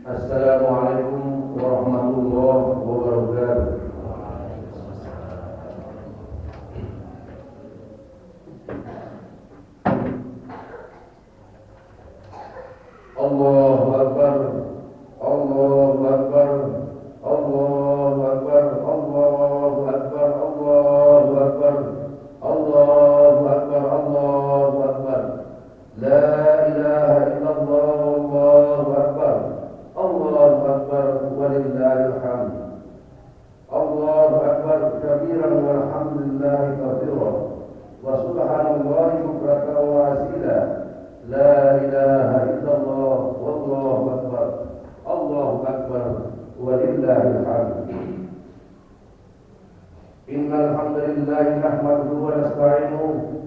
Assalamualaikum warahmatullahi wabarakatuh. Allahu Akbar, Allahu Akbar, Allahu Akbar, Allahu Akbar, Allahu Akbar, Allahu Akbar, Allahu Akbar. La ilaha illallah, Allahu Akbar. Allahu Akbar walillahil hamd. Allahu Akbar kabiran walhamdulillahi katsiran wa subhanallahi bukratan wa asila. La ilaha illallah wallahu akbar. Allahu Akbar walillahil hamd. Innal hamdalillah nahmaduhu wa nasta'inuhu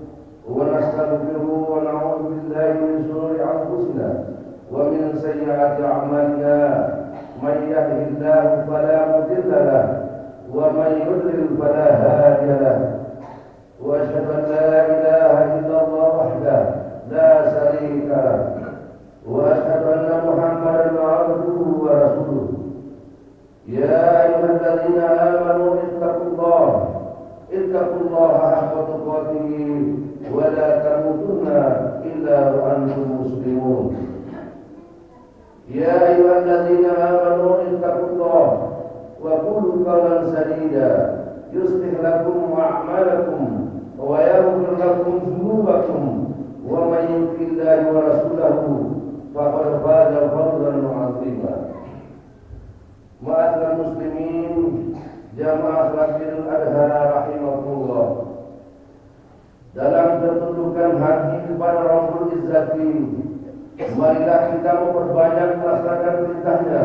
wa nastaghfiruhu wa na'udzu billahi min shururi anfusina wa min sayyiati a'malina. Man yahdihillahu fala mudilla lahu wa man yudlil fala hadiya lahu. Wa asyhadu an la ilaha illallah wahdahu la syarika lahu wa asyhadu anna Muhammadan abduhu wa rasuluh. Ya ayyuhalladzina amanu ittaqullaha haqqa tuqatih wa la tamutunna illa wa antum muslimun. Ya ayyuhalladzina amanu ittaqullaha wa qulu qawlan sadida yuslih lakum a'malakum wa yaghfir lakum dhunubakum wa may yuti'illaha wa rasulahu faqad faza fawzan 'azima. Ma'asyiral muslimin jamaah salatil adha rahimakumullah. Dalam pertunjukan hati kepada Rabbul Izzati, marilah kita memperbanyak melaksanakan perintahnya,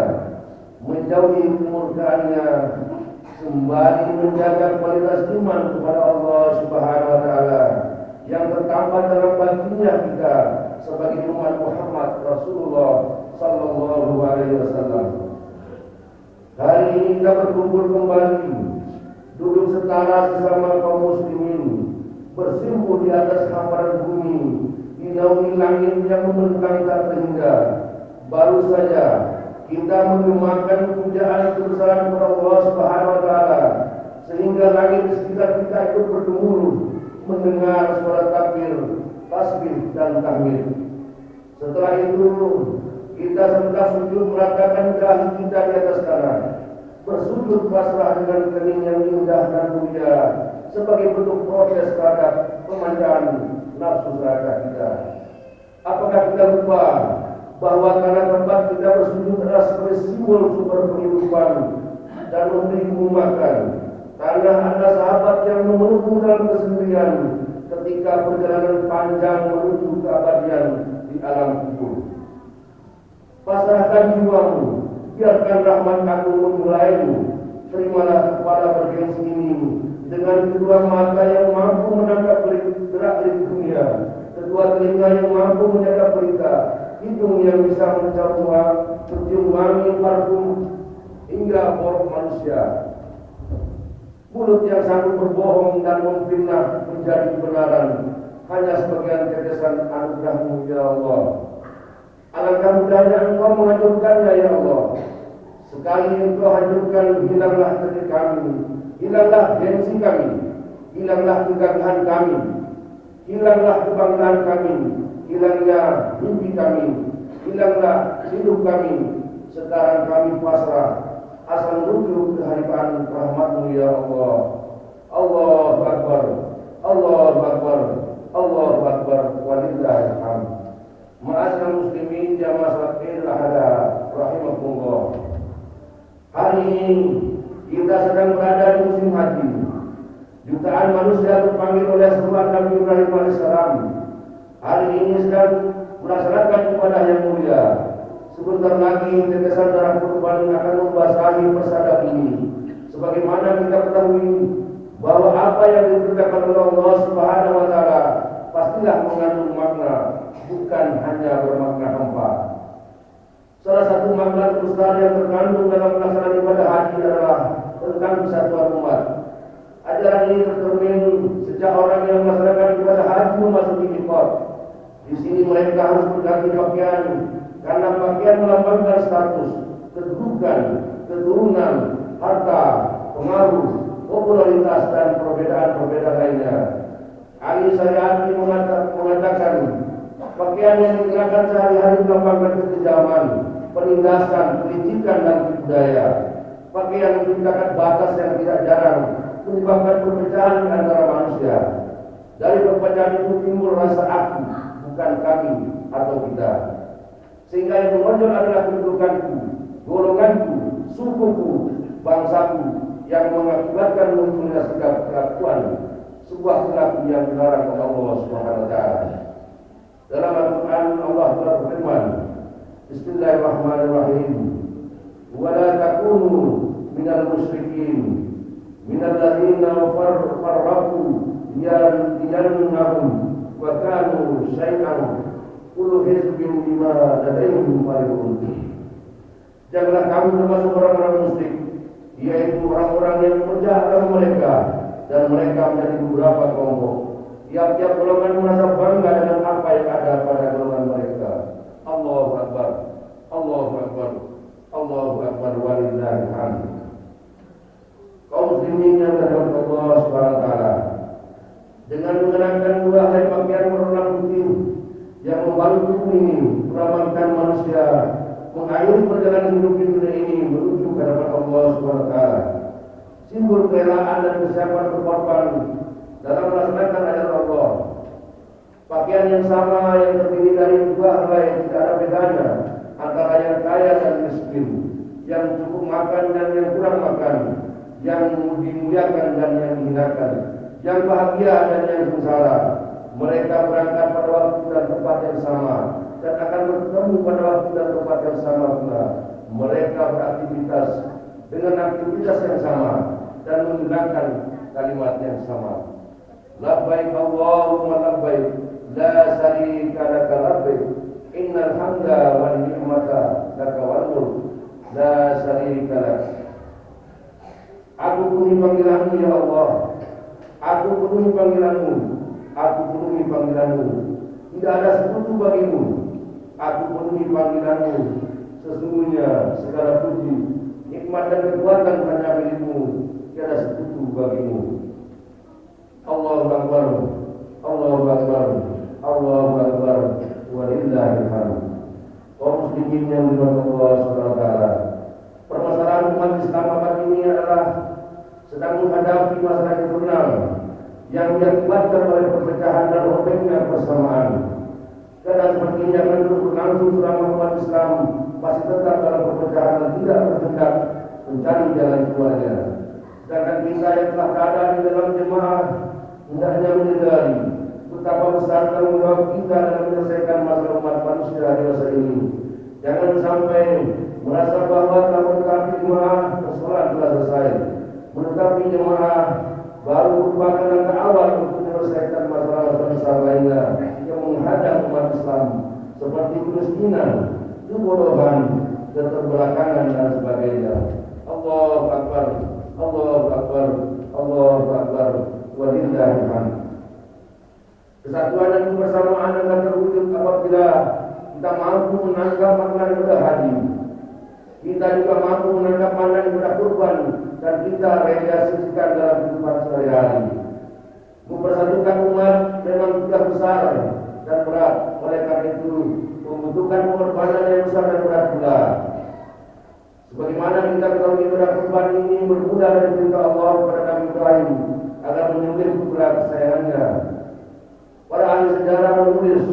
menjauhi kemurkaannya, sembari menjaga kualitas iman kepada Allah Subhanahu wa taala yang tertampak dalam batinnya kita sebagai umat Muhammad Rasulullah sallallahu alaihi wasallam. Hari ini kita berkumpul kembali, duduk setara sesama kaum muslimin, bersimpuh di atas hamparan bumi, dinaungi langit yang membentang tak terhingga. Baru saja kita mengemakan pujaan kebesaran kepada Allah Subhanahu wa taala, sehingga langit di sekitar kita ikut bergemuruh mendengar suara takbir, tasbih dan tahmid. Setelah itu kita serta sujud meratakan dahi kita di atas tanah, bersujud pasrah dengan kening yang indah dan mulia sebagai bentuk protes terhadap pemanjaan nafsu serakah kita. Apakah kita lupa bahwa tanah tempat kita bersujud adalah sebagai simbol sumber penghidupan dan memberimu makan? Tanah adalah sahabat yang memelukmu dalam kesendirian ketika perjalanan panjang menuju keabadian di alam kubur. Pasrahkan jiwamu, biarkan rahmat aku memulaimu. Terimalah kepala bergengsi ini dengan kedua mata yang mampu menangkap gerak-gerik dunia, kedua telinga yang mampu menjaga berita, hidung yang bisa mencium wangi parfum hingga bau manusia, mulut yang sanggup berbohong dan memfitnah menjadi kebenaran hanya sebagian tetesan anugerah-Mu ya Allah. Alangkah mudahnya Engkau menghancurkannya ya Allah. Sekali Engkau hancurkan, hilanglah negeri kami, hilanglah gengsi kami, hilanglah kegagahan kami, hilanglah kebanggaan kami, hilangnya mimpi kami, hilanglah hidup kami. Sekarang kami pasrah, asal menuju kehadiran rahmat-Mu ya Allah. Allahu Akbar, Allahu Akbar, Allahu Akbar walillahil hamd. Ma'asyiral muslimin jamaah salat Id ini kita sedang berada di musim haji. Jutaan manusia terpanggil oleh seruan Nabi Ibrahim alaihissalam. Hari ini sedang melaksanakan ibadah yang mulia. Sebentar lagi tetesan darah kurban akan membasahi persada ini. Sebagaimana kita ketahui bahwa apa yang diberitakan oleh Allah Subhanahu wa taala pastilah mengandung makna, bukan hanya bermakna hampa. Salah satu makna besar yang terkandung dalam pelaksanaan ibadah haji adalah tentang kesatuan umat. Ajaran ini tercermin sejak orang yang melaksanakan ibadah haji memasuki miqat. Di sini mereka harus berganti pakaian karena pakaian melambangkan status, kedudukan, keturunan, harta, pengaruh, popularitas dan perbedaan-perbedaan lainnya. Ali Syariati mengatakan pakaian yang digunakan sehari-hari melambangkan kekejaman, penindasan, kelicikan dan budaya. Pakaian menciptakan batas yang tidak jarang menyebabkan perpecahan di antara manusia. Dari perpecahan itu timbul rasa aku, bukan kami atau kita. Sehingga yang menonjol adalah kedudukanku, golonganku, sukuku, bangsaku, yang mengakibatkan munculnya sikap kelakuan, sebuah perilaku yang dilarang oleh Allah Subhanahu wa taala. Dalam Al-Qur'an Allah berfirman, Bismillahirrahmanirrahim. Wa la takunu minal musyrikin minal ladzina farraqu dinahum wa kanu syai'an kullu hizbin bima ladaihim farihun. Janganlah kamu termasuk orang-orang musyrik, yaitu orang-orang yang memecah agama mereka dan mereka menjadi beberapa kelompok. Tiap-tiap golongan merasa bangga dengan apa yang ada pada golongan mereka. Allahu Akbar, Allahu Akbar, Allahu Akbar, walillahil hamd. Kaum muslimin yang dirahmati Allah Subhanahu wa taala, dengan mengenakan dua helai pakaian berwarna putih yang membalut tubuh ini melambangkan manusia mengakhiri perjalanan hidup di dunia ini menuju ke hadapan Allah Subhanahu wa taala. Simbol kerelaan dan kesiapan berkorban dalam melaksanakan ajaran Allah. Pakaian yang sama yang terdiri dari dua helai tidak ada bedanya antara yang kaya dan miskin, yang cukup makan dan yang kurang makan, yang dimuliakan dan yang dihinakan, yang bahagia dan yang sengsara. Mereka berangkat pada waktu dan tempat yang sama dan akan bertemu pada waktu dan tempat yang sama pula. Mereka beraktivitas dengan aktivitas yang sama dan menggunakan kalimat yang sama. Labbaik Allahumma labbaik, la syarika laka labbaik, innal hamda wan ni'mata laka wal mulk, la syarika lak. Aku penuhi panggilanmu ya Allah, aku penuhi panggilanmu, aku penuhi panggilanmu. Tidak ada sekutu bagimu. Aku penuhi panggilanmu. Sesungguhnya segala puji, nikmat dan kekuatan hanya milikmu. Tiada sekutu bagimu. Allahu Akbar, Allahu Akbar, Allahu Akbar, walillahil hamd. Kaum muslimin yang dirahmati Allah Subhanahu wa taala, permasalahan umat Islam abad ini adalah sedang menghadapi masalah internal yang diakibatkan oleh perpecahan dan robeknya persamaan. Keadaan seperti ini akan terus berlangsung selama umat Islam masih tetap dalam perpecahan dan tidak bertindak mencari jalan keluarnya. Sedangkan kita yang telah berada di dalam jemaah hendaknya menyadari betapa besar tanggung jawab kita dalam menyelesaikan masalah umat manusia di masa ini. Jangan sampai merasa bahwa telah menetapi jemaah persoalan telah selesai. Menetapi jemaah baru merupakan langkah awal untuk menyelesaikan masalah besar lainnya yang menghadang umat Islam seperti kemiskinan, kebodohan, keterbelakangan dan sebagainya. Allahu Akbar, Allahu Akbar, Allahu Akbar, walillahil hamd. Kesatuan dan kebersamaan akan terwujud apabila kita mampu menangkap makna ibadah haji. Kita juga mampu menangkap makna ibadah kurban dan kita realisasikan dalam kehidupan sehari-hari. Mempersatukan umat memang tugas besar dan berat. Oleh karena itu membutuhkan pengorbanan yang besar dan berat pula. Sebagaimana kita ketahui ibadah kurban ini bermula dari perintah Allah kepada Nabi Ibrahim agar menyembelih putra kesayangannya. Para ahli sejarah menulis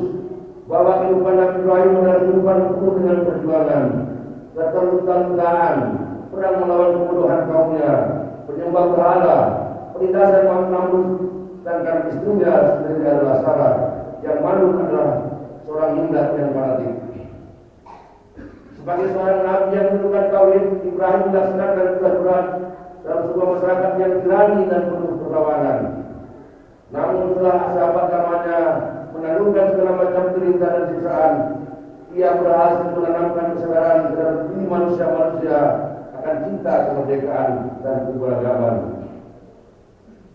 bahwa kehidupan Nabi Ibrahim adalah kehidupan penuh dengan perjuangan, keterluka-lukaan, berperang melawan kebodohan kaumnya, penyembah berhala, penindasan kaum Namrud, sedangkan istrinya sendiri adalah Sarah, yang malu adalah seorang Hinda yang fanatik. Sebagai seorang nabi yang menunjukkan tauhid, Ibrahim dilaksanakan tugas berat dalam sebuah masyarakat yang tirani dan penuh perlawanan. Namun setelah sahabat namanya menangguhkan segala macam derita dan siksaan, ia berhasil menanamkan kesadaran dalam diri manusia-manusia akan cinta kemerdekaan dan keberagaman.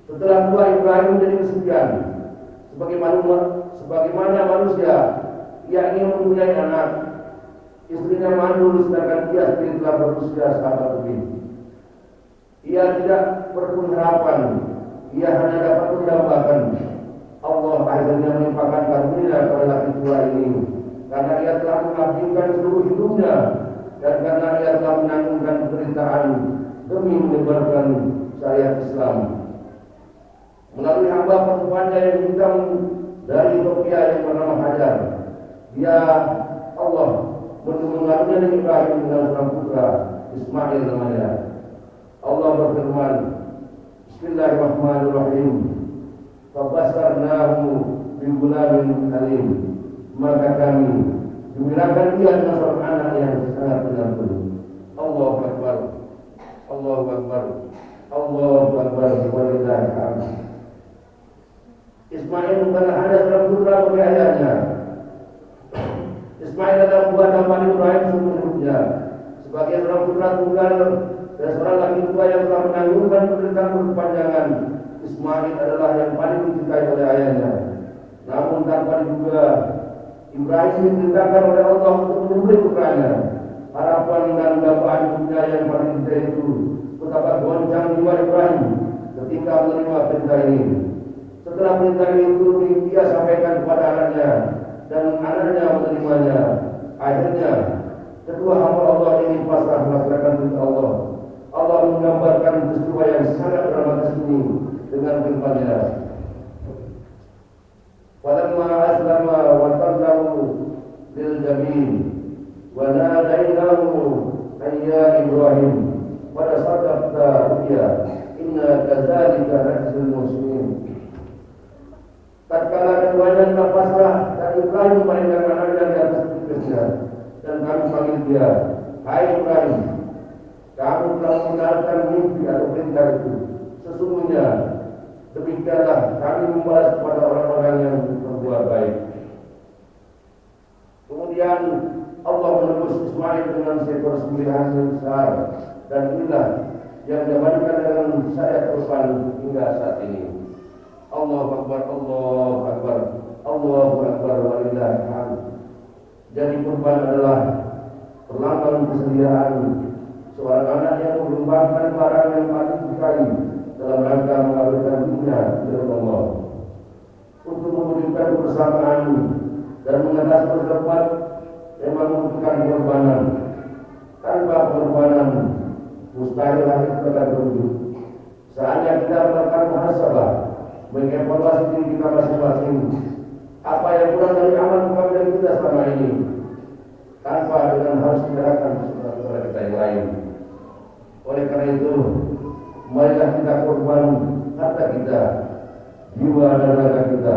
Setelah tua Ibrahim menjadi kesepian, sebagaimana manusia, ia ingin mempunyai anak. Istrinya mandul sedangkan dia sendiri telah berusia 100 lebih. Ia tidak berpun harapan, ia hanya dapat mendambakan. Allah akhirnya melimpahkan karunia kepada laki tua ini, karena ia telah mengabdikan seluruh hidupnya dan karena ia telah menanggungkan penderitaan demi menyebarkan syariat Islam. Melalui hamba perempuannya yang hitam dari Ethiopia yang bernama Hajar, dia Allah mengaruniakan Ibrahim dengan seorang putra Ismail namanya. Allah berfirman, Bismillahirrahmanirrahim. Fabasarnahu bigulamin alim. Maka kami gembirakan dia dengan seorang anak yang sangat penyampun. Allahu Akbar, Allahu Akbar, Allahu Akbar, walillahil hamd. Ismail bukanlah hanya seorang putra bagi ayahnya. Ismail adalah buah dapat Ibrahim seumur hidupnya. Sebagai seorang putra tunggal dan seorang laki tua yang telah menanggungkan penderitaan berkepanjangan, Ismail adalah yang paling dicintai oleh ayahnya. Namun tanpa diduga, Ibrahim diperintahkan oleh Allah untuk menyembelih putranya. Harapan dan dambaan hidupnya yang paling indah itu betapa goncang jiwa Ibrahim ketika menerima perintah ini. Setelah perintah itu dia sampaikan kepada anaknya dan anaknya menerimanya. Akhirnya kedua hamba Allah ini pasrah melaksanakan perintah Allah. Allah menggambarkan peristiwa yang sangat dramatis ini dengan firman-Nya. Walamma aslama wa tallahu lil jabin wa nadainahu ayya Ibrahim wa sadaqta ruya inna kadzalika najzil muslimin. Tatkala keduanya telah pasrah dan Ibrahim memegang anaknya di atas pikirnya, dan kami panggil dia, hai Ibrahim, kamu telah mendengarkan mimpi atau perintah itu. Sesungguhnya demikianlah kami membalas kepada orang-orang yang berbuat baik. Kemudian Allah menebus Ismail dengan seekor sembelihan yang besar, dan inilah yang diabadikan dengan sayap korban hingga saat ini. Allahu Akbar, Allahu Akbar, Allahu Akbar, walillahil hamd. Jadi kurban adalah perlambang kesetiaan seorang anak yang mengembangkan barang yang paling disukai dalam rangka mengabulkan dunia dari Allah, untuk mewujudkan kebersamaan dan mengatasi perselisihan memang membutuhkan pengorbanan. Tanpa pengorbanan mustahil hal itu akan terwujud. Saatnya kita melakukan muhasabah, mengevaluasi diri kita masing-masing, apa yang kurang dari amal kebaikan kita selama ini, tanpa dengan harus menyerahkan saudara kita yang lain. Oleh karena itu, marilah kita korban harta kita, jiwa dan raga kita,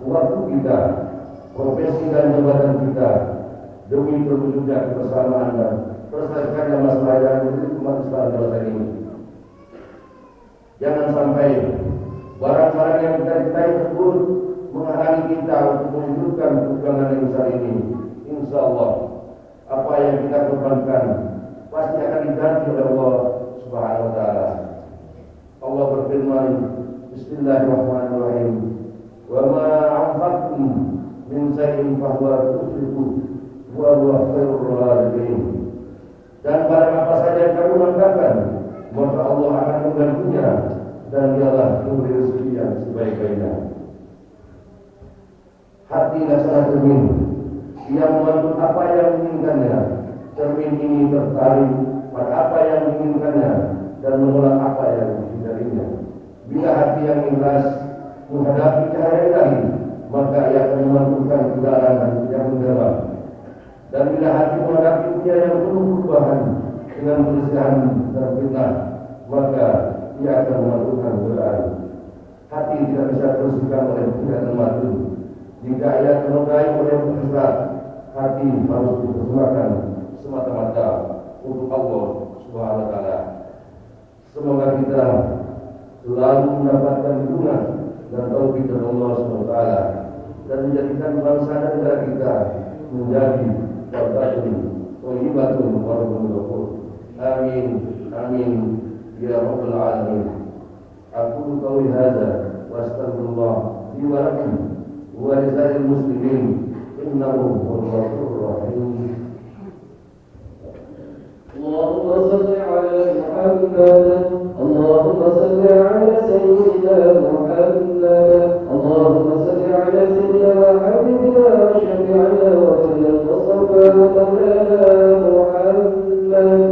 waktu kita, profesi dan jabatan kita, demi terwujudnya kebersamaan dan terselesaikannya masalah yang menjadi umat Islam bangsa ini. Jangan sampai barang-barang yang kita cintai tersebut menghalangi kita untuk mewujudkan perjuangan yang besar ini. Insya Allah, apa yang kita korbankan pasti akan diganti oleh Allah Subhanahu wa Ta'ala. Allah berfirman, Bismillahirrahmanirrahim. Wa ma anfaqtum min shay'in fahuwa yukhlifu wa huwa khairur raziqin. Dan barang apa saja yang kamu nafkahkan, maka Allah akan menggantinya, dan dialah memberi rezeki yang sebaik-baiknya. Hati laksana cermin, ia menuntut apa yang diinginkannya. Cermin ini tertarik pada apa yang diinginkannya dan menolak apa yang dihindarinya. Bila hati yang ikhlas menghadapi cahaya ilahi, maka ia akan memantulkan kegelaran yang mendalam. Dan bila hati menghadapi dunia yang penuh perubahan, dengan perselisihan dan fitnah, maka ia akan melakukan godaan. Hati tidak bisa teruskan oleh pihak dan matu. Jika ia ternodai oleh hasrat, hati harus dipersembahkan semata-mata untuk Allah Subhanahu wa taala. Semoga kita selalu mendapatkan dukungan dan taufik dari Allah Subhanahu wa taala dan menjadikan bangsa dan negara kita menjadi baldatun thayyibatun wa rabbun ghafur. Amin amin ya rabbal alamin. Aku qauli hadza wa astaghfirullah li wa lakum wa li sa'iril muslimin innahu huwal ghafurur rahim. اللهم صل على محمد اللهم صل على سيدنا محمد اللهم صل على سيدنا حبيبنا وشفيعنا وسيدنا المصطفى ومولانا محمد.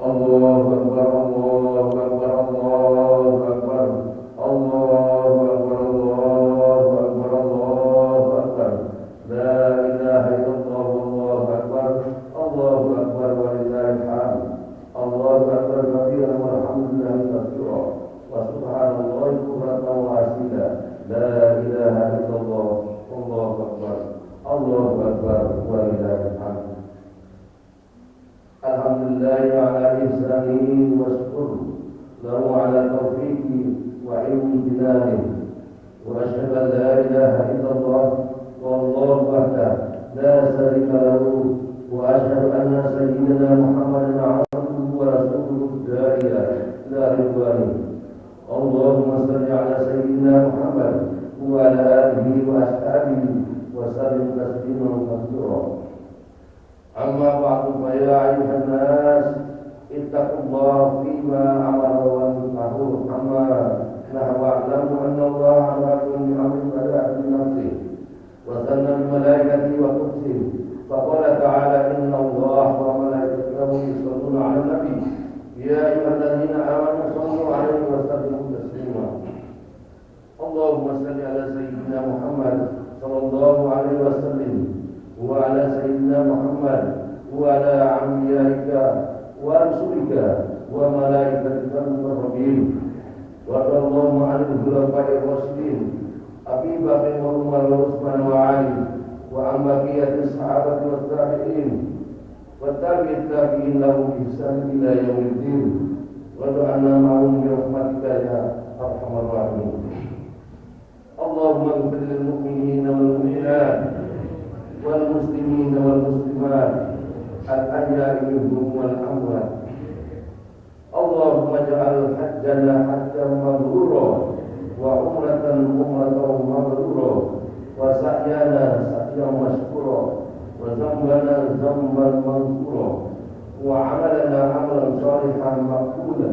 Allahu akbar Allahu akbar Allahu akbar Allahu akbar Allahu akbar Allahu akbar. La ilaha illallah Allahu akbar Allahu akbar walillahil hamd. Allahu akbar katsiran walhamdulillahi katsiran wa subhanallahi bukratan wa asila. La ilaha illallah Allahu akbar Allahu akbar walillahil hamd. Alhamdulillah ala ihsanihi wa syukur lahu ala taufiqi wa imtinani wa asyhadu an la ilaha illallah wallahu wahdah la syarika lahu wa asyhadu anna sayyidina Muhammadan abduhu wa rasuluhu da'iya ila ridwani. Allahumma salli ala sayyidina Muhammad wa ala alihi wa ashabihi wa sallim tasliman katsira. Amma ba'du fa ya ayyuhan nas ittaqullaha fima amara wa nahahu amma nahwa'lamu anna Allah amarakum bi amrin bada'a bi nafsihi wa sanna bi malaikatihi wa qudsihi fa qala ta'ala inna Allah wa malaikatahu yusalluna 'alan nabi ya ayyuhalladzina amanu sallu 'alaihi wa sallimu taslima. Allahumma salli ala sayyidina Muhammad sallallahu alaihi wasallam wa ala sayyidina Muhammad wa ala anbiya'ika wa rasulika wa malaikatika al-muqarrabin wa sallallahu alaihi khulafa'ir rasyidin Abi Bakr wa Umar wa Utsman wa Ali wa ambaqiyati sahabati wa tabi'in wa tabi'it tabi'in lahum bi ihsan ila yaumiddin wa do'ana ma'hum bi rahmatika ya arhamar rahimin. Allahumma ighfir lil mu'minina wal mu'minat والمسلمين والمسلمات الأحياء منهم والأموات. اللهم اجعل حجنا حجا مبرورا وعمرة مبرورا وسعينا سعيا مشكورا وذنبنا ذنبا مغفورا وعملنا عملا صالحا مقبولا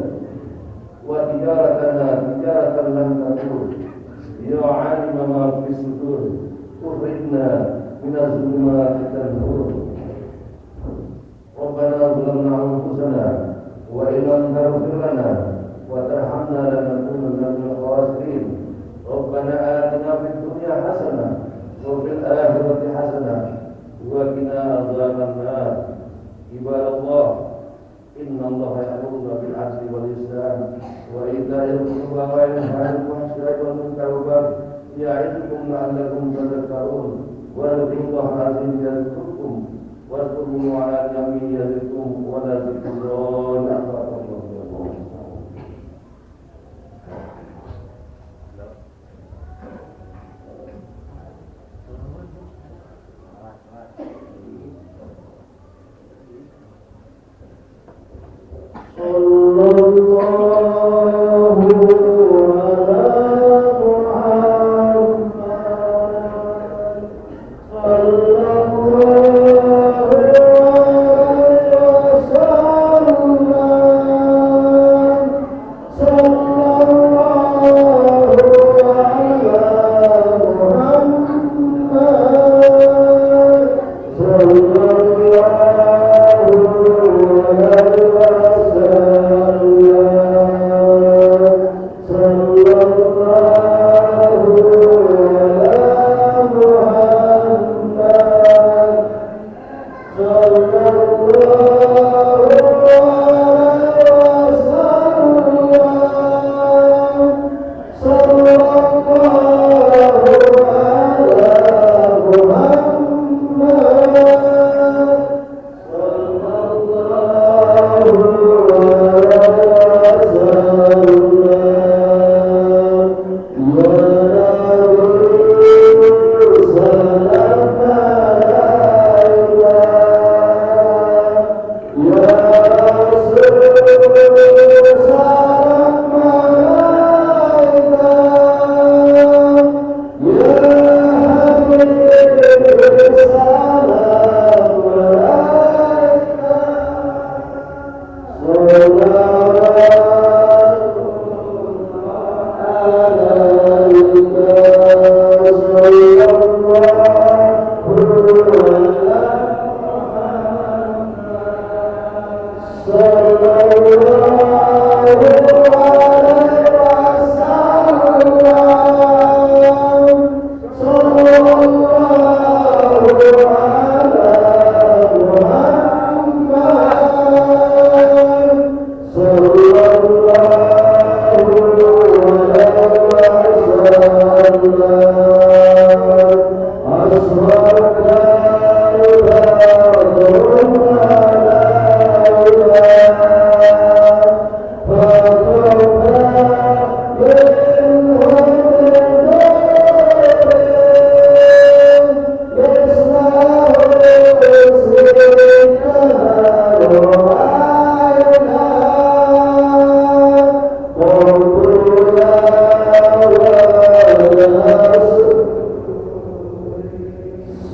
وتجارتنا تجارة لن تكون يا عالم ما في الصدور أخرجنا من الظلمات إلى النور. ربنا ظلمنا أنفسنا وإن لم تغفر لنا وترحمنا لنكونن من الخاسرين. ربنا آتنا في الدنيا حسنة وفي الآخرة حسنة وقنا عذاب النار. عباد الله إن الله يأمر بالعدل والإحسان وإيتاء القربى وينهى عن الفحشاء والمنكر والبغي يعظكم لعلكم تذكرون. واذكروا الله العظيم يذكركم واذكروه على نعمه يزدكم ولذكر الله أكبر. Allah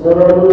Allah